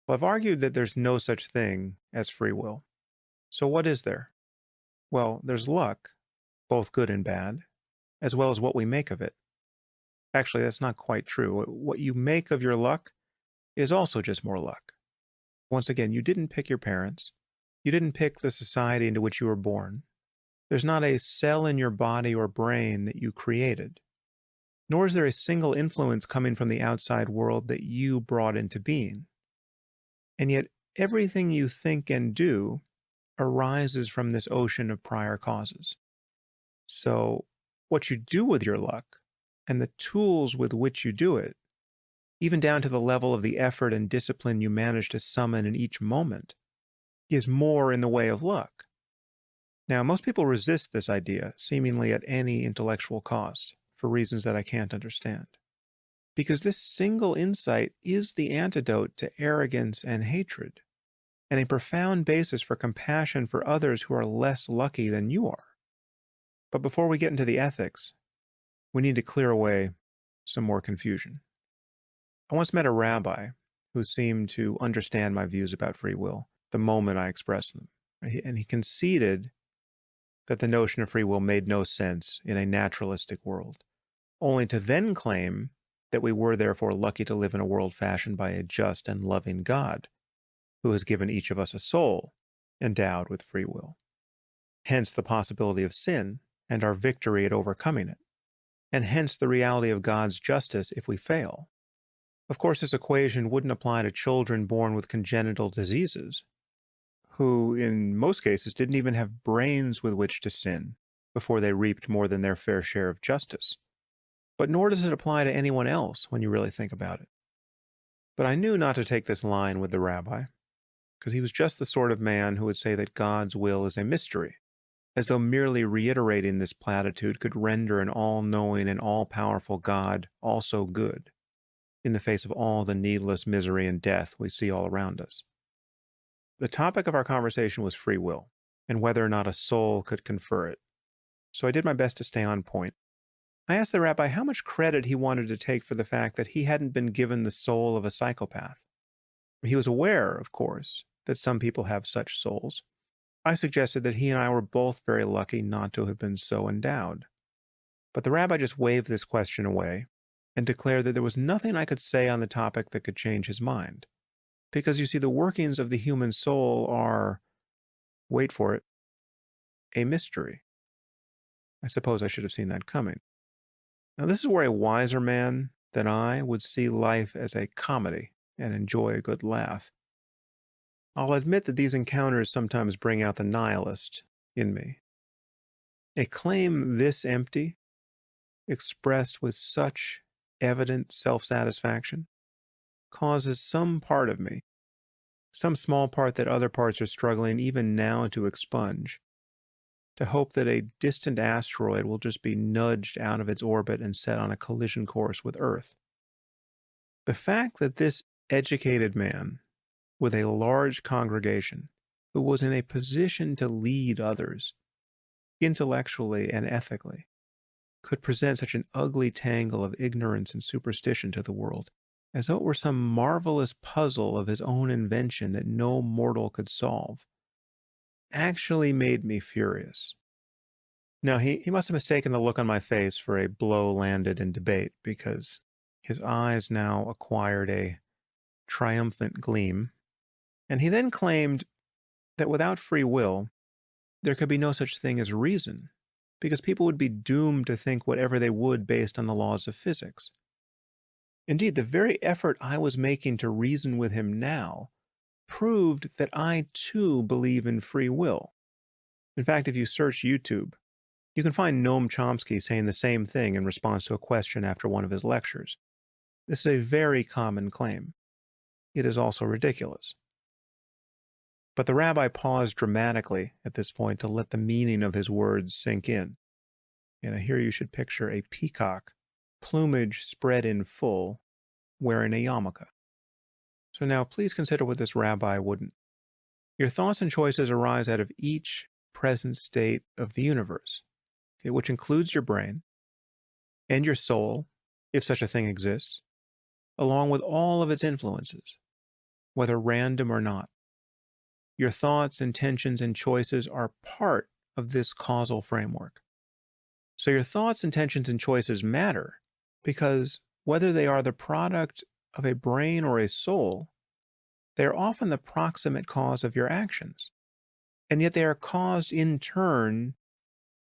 Well, I've argued that there's no such thing as free will. So what is there? Well, there's luck, both good and bad, as well as what we make of it. Actually, that's not quite true. What you make of your luck is also just more luck. Once again, you didn't pick your parents. You didn't pick the society into which you were born. There's not a cell in your body or brain that you created, nor is there a single influence coming from the outside world that you brought into being. And yet, everything you think and do arises from this ocean of prior causes. So, what you do with your luck and the tools with which you do it, even down to the level of the effort and discipline you manage to summon in each moment, is more in the way of luck. Now, most people resist this idea, seemingly at any intellectual cost, for reasons that I can't understand. Because this single insight is the antidote to arrogance and hatred, and a profound basis for compassion for others who are less lucky than you are. But before we get into the ethics, we need to clear away some more confusion. I once met a rabbi who seemed to understand my views about free will the moment I expressed them. And he conceded that the notion of free will made no sense in a naturalistic world, only to then claim that we were therefore lucky to live in a world fashioned by a just and loving God, who has given each of us a soul endowed with free will. Hence the possibility of sin and our victory at overcoming it, and hence the reality of God's justice if we fail. Of course, this equation wouldn't apply to children born with congenital diseases, who in most cases didn't even have brains with which to sin before they reaped more than their fair share of justice. But nor does it apply to anyone else when you really think about it. But I knew not to take this line with the rabbi, because he was just the sort of man who would say that God's will is a mystery, as though merely reiterating this platitude could render an all-knowing and all-powerful God also good, in the face of all the needless misery and death we see all around us. The topic of our conversation was free will, and whether or not a soul could confer it. So I did my best to stay on point. I asked the rabbi how much credit he wanted to take for the fact that he hadn't been given the soul of a psychopath. He was aware, of course, that some people have such souls. I suggested that he and I were both very lucky not to have been so endowed. But the rabbi just waved this question away and declared that there was nothing I could say on the topic that could change his mind. Because you see, the workings of the human soul are, wait for it, a mystery. I suppose I should have seen that coming. Now, this is where a wiser man than I would see life as a comedy and enjoy a good laugh. I'll admit that these encounters sometimes bring out the nihilist in me. A claim this empty, expressed with such evident self-satisfaction, causes some part of me, some small part that other parts are struggling even now to expunge, to hope that a distant asteroid will just be nudged out of its orbit and set on a collision course with Earth. The fact that this educated man, with a large congregation, who was in a position to lead others, intellectually and ethically, could present such an ugly tangle of ignorance and superstition to the world, as though it were some marvelous puzzle of his own invention that no mortal could solve, actually made me furious. Now, he must have mistaken the look on my face for a blow landed in debate, because his eyes now acquired a triumphant gleam, and he then claimed that without free will, there could be no such thing as reason, because people would be doomed to think whatever they would based on the laws of physics. Indeed, the very effort I was making to reason with him now proved that I too believe in free will. In fact, if you search YouTube, you can find Noam Chomsky saying the same thing in response to a question after one of his lectures. This is a very common claim. It is also ridiculous. But the rabbi paused dramatically at this point to let the meaning of his words sink in. And here you should picture a peacock, plumage spread in full, wearing a yarmulke. So now please consider what this rabbi wouldn't. Your thoughts and choices arise out of each present state of the universe, okay, which includes your brain and your soul, if such a thing exists, along with all of its influences. whether random or not. Your thoughts, intentions, and choices are part of this causal framework. So your thoughts, intentions, and choices matter because whether they are the product of a brain or a soul, they are often the proximate cause of your actions. And yet they are caused in turn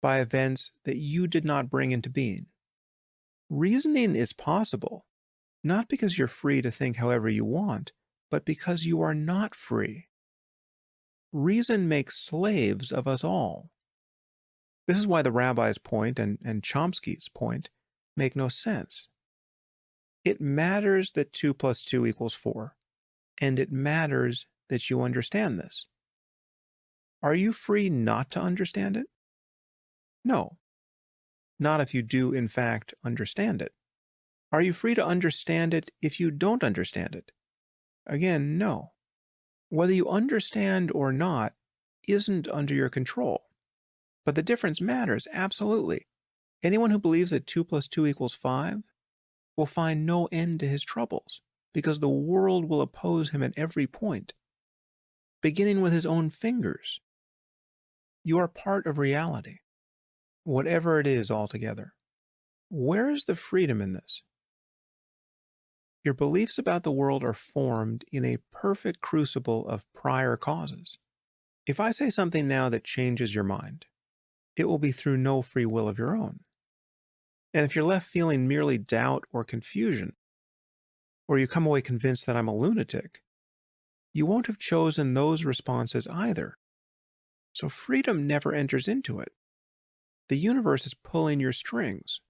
by events that you did not bring into being. Reasoning is possible, not because you're free to think however you want, but because you are not free. Reason makes slaves of us all. This is why the rabbi's point and Chomsky's point make no sense. It matters that 2 plus 2 equals 4, and it matters that you understand this. Are you free not to understand it? No. Not if you do, in fact, understand it. Are you free to understand it if you don't understand it? Again, no. Whether you understand or not isn't under your control. But the difference matters, absolutely. Anyone who believes that 2 plus 2 equals 5 will find no end to his troubles, because the world will oppose him at every point, beginning with his own fingers. You are part of reality, whatever it is altogether. Where is the freedom in this? Your beliefs about the world are formed in a perfect crucible of prior causes. If I say something now that changes your mind, it will be through no free will of your own. And if you're left feeling merely doubt or confusion, or you come away convinced that I'm a lunatic, you won't have chosen those responses either. So freedom never enters into it. The universe is pulling your strings.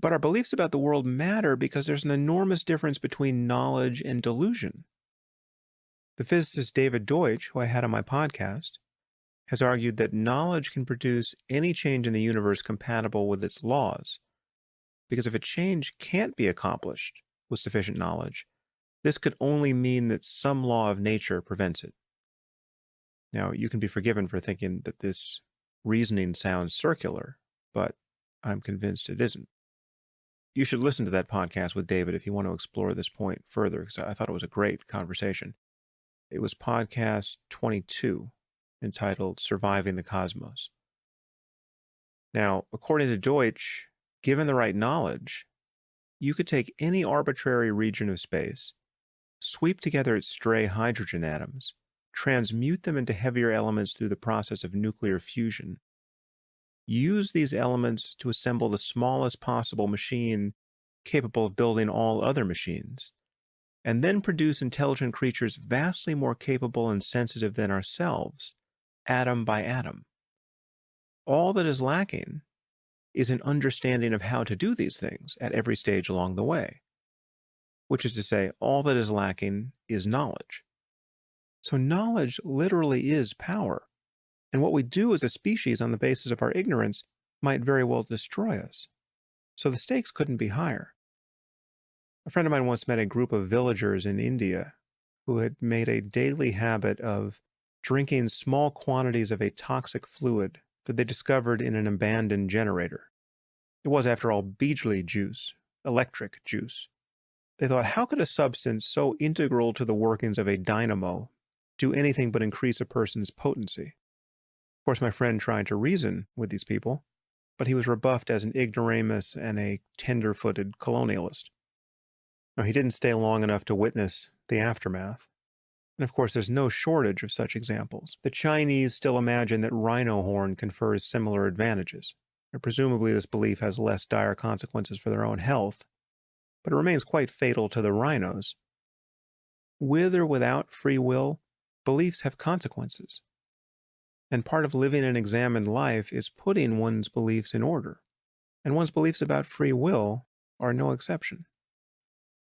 But our beliefs about the world matter because there's an enormous difference between knowledge and delusion. The physicist David Deutsch, who I had on my podcast, has argued that knowledge can produce any change in the universe compatible with its laws, because if a change can't be accomplished with sufficient knowledge, this could only mean that some law of nature prevents it. Now, you can be forgiven for thinking that this reasoning sounds circular, but I'm convinced it isn't. You should listen to that podcast with David if you want to explore this point further, because I thought it was a great conversation. It was podcast 22, entitled Surviving the Cosmos. Now, according to Deutsch, given the right knowledge, you could take any arbitrary region of space, sweep together its stray hydrogen atoms, transmute them into heavier elements through the process of nuclear fusion, use these elements to assemble the smallest possible machine capable of building all other machines, and then produce intelligent creatures vastly more capable and sensitive than ourselves, atom by atom. All that is lacking is an understanding of how to do these things at every stage along the way, which is to say, all that is lacking is knowledge. So knowledge literally is power, and what we do as a species on the basis of our ignorance might very well destroy us. So the stakes couldn't be higher. A friend of mine once met a group of villagers in India who had made a daily habit of drinking small quantities of a toxic fluid that they discovered in an abandoned generator. It was, after all, Bijli juice, electric juice. They thought, how could a substance so integral to the workings of a dynamo do anything but increase a person's potency? Of course, my friend tried to reason with these people, but he was rebuffed as an ignoramus and a tender-footed colonialist. Now, he didn't stay long enough to witness the aftermath. And of course, there's no shortage of such examples. The Chinese still imagine that rhino horn confers similar advantages. And presumably, this belief has less dire consequences for their own health, but it remains quite fatal to the rhinos. With or without free will, beliefs have consequences. And part of living an examined life is putting one's beliefs in order. And one's beliefs about free will are no exception.